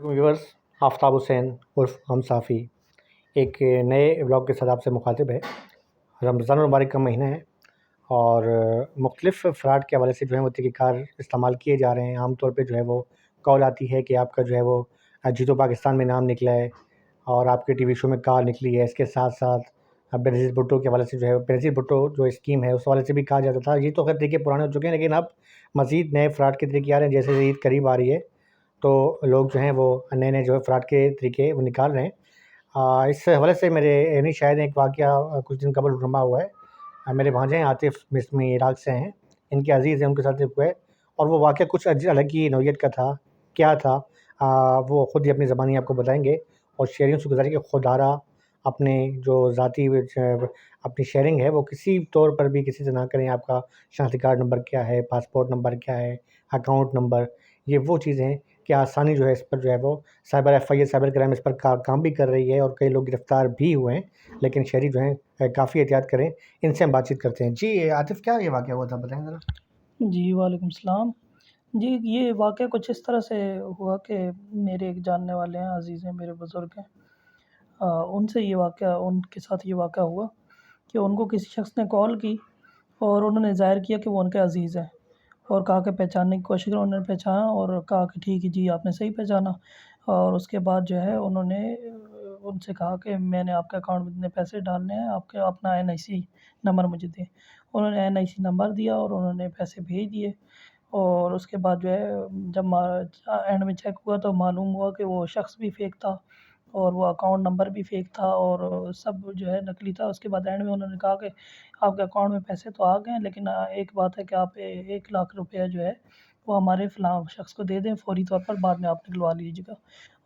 Viewers, Aftab Hussain उर्फ हम साफ़ी एक नए ब्लॉग के साथ आपसे मुखातिब है। रमज़ान मुबारक का महीना है और मुख्तलिफ़ फ़्रॉड के हवाले से जो है वो तरीक़ाकार इस्तेमाल किए जा रहे हैं। आम तौर पे जो है वो कॉल आती है कि आपका जो है वो जीतो पाकिस्तान में नाम निकला है और आपके टीवी शो में कॉल निकली है। इसके साथ साथ बेनज़ीर भुट्टो के हवाले से जो है बेनज़ीर भुट्टो जो स्कीम है उस हवाले से भी कहा जाता था। ये तो खैर तरीके पुराने हो चुके हैं, लेकिन अब मज़ीद नए फ़्रॉड के तरीके आ रहे हैं। जैसे ईद करीब आ रही है तो लोग जो हैं वो नए जो है फ़्रॉड के तरीके वो निकाल रहे हैं। इस हवाले से मेरे यानी शायद एक वाक़या कुछ दिन कबल रमा हुआ है। मेरे भांजे हैं आतिफ़ मिस्मी इराक़ से हैं, इनके अज़ीज़ हैं, उनके साथ हुआ है और वो वाक़या कुछ अलग ही नौइयत का था। क्या था वो ख़ुद ही अपनी ज़बानी आपको बताएँगे और शेयरिंग से गुज़ारिश कि खुदारा अपने जो ज़ाती अपनी शेयरिंग है वो किसी तौर पर भी किसी से ना करें। आपका शनाख्ती कार्ड नंबर क्या है, पासपोर्ट नंबर क्या है, अकाउंट नंबर, ये वो चीज़ें हैं कि आसानी जो है इस पर जो है वो साइबर FIA साइबर क्राइम इस पर काम भी कर रही है और कई लोग गिरफ़्तार भी हुए हैं। लेकिन शहरी जो हैं काफ़ी एहतियात करें। इनसे हम बातचीत करते हैं। जी आतिफ़, क्या ये वाक़या हुआ था, बताएँ ज़रा? जी, वालेकुम सलाम। जी, ये वाक़या कुछ इस तरह से हुआ कि मेरे एक जानने वाले हैं, अज़ीज़ हैं, मेरे बुज़ुर्ग हैं। उनसे ये वाक़या उनके साथ ये वाक़या हुआ कि उनको किसी शख़्स ने कॉल की और उन्होंने ज़ाहिर किया कि वो उनके अज़ीज़ हैं और कहा कि पहचानने की कोशिश करो। उन्होंने पहचाना और कहा कि ठीक है जी, आपने सही पहचाना। और उसके बाद जो है उन्होंने उनसे कहा कि मैंने आपके अकाउंट में इतने पैसे डालने हैं, आपके अपना NIC नंबर मुझे दें। उन्होंने NIC नंबर दिया और उन्होंने पैसे भेज दिए। और उसके बाद जो है जब एंड में चेक हुआ तो मालूम हुआ कि वो शख़्स भी फ़ेक था और वो अकाउंट नंबर भी फ़ेक था और सब जो है नकली था। उसके बाद एंड में उन्होंने कहा कि आपके अकाउंट में पैसे तो आ गए हैं, लेकिन एक बात है कि आप 1 लाख रुपया जो है वो हमारे फ़लाँ शख़्स को दे दें फ़ौरी तौर पर, बाद में आप निकलवा लीजिएगा।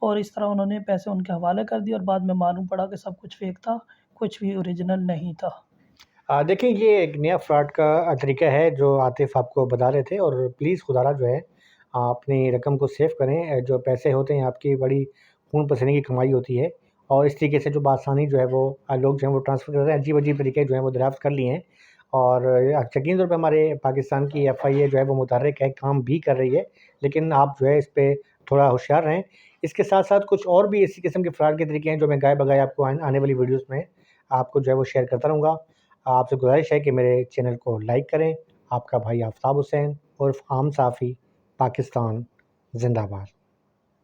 और इस तरह उन्होंने पैसे उनके हवाले कर दिए और बाद में मालूम पड़ा कि सब कुछ फ़ेक था, कुछ भी ओरिजिनल नहीं था। देखिए, ये एक नया फ़्रॉड का तरीका है जो आतिफ़ आपको बता रहे थे और प्लीज़ खुदारा जो है अपनी रकम को सेव करें। जो पैसे होते हैं आपकी बड़ी खून पसीने की कमाई होती है और इस तरीके से जो बआसानी जो है वो लोग जो हैं वो ट्रांसफ़र कर रहे हैं। अजीब-अजीब तरीके जो हैं वो दरियाफ़्त कर लिए हैं और यकीनी तौर पे हमारे पाकिस्तान की FIA जो है वो मुतहर्रिक है, काम भी कर रही है। लेकिन आप जो है इस पे थोड़ा होशियार रहें। इसके साथ-साथ कुछ और भी इसी किस्म के फ़्रॉड के तरीके हैं जो मैं गाए-बगाए आपको आने वाली वीडियोज़ में आपको जो है वो शेयर करता रहूँगा। आपसे गुज़ारिश है कि मेरे चैनल को लाइक करें। आपका भाई आफ्ताब हुसैन उर्फ़ आम साफ़ी, पाकिस्तान ज़िंदाबाद।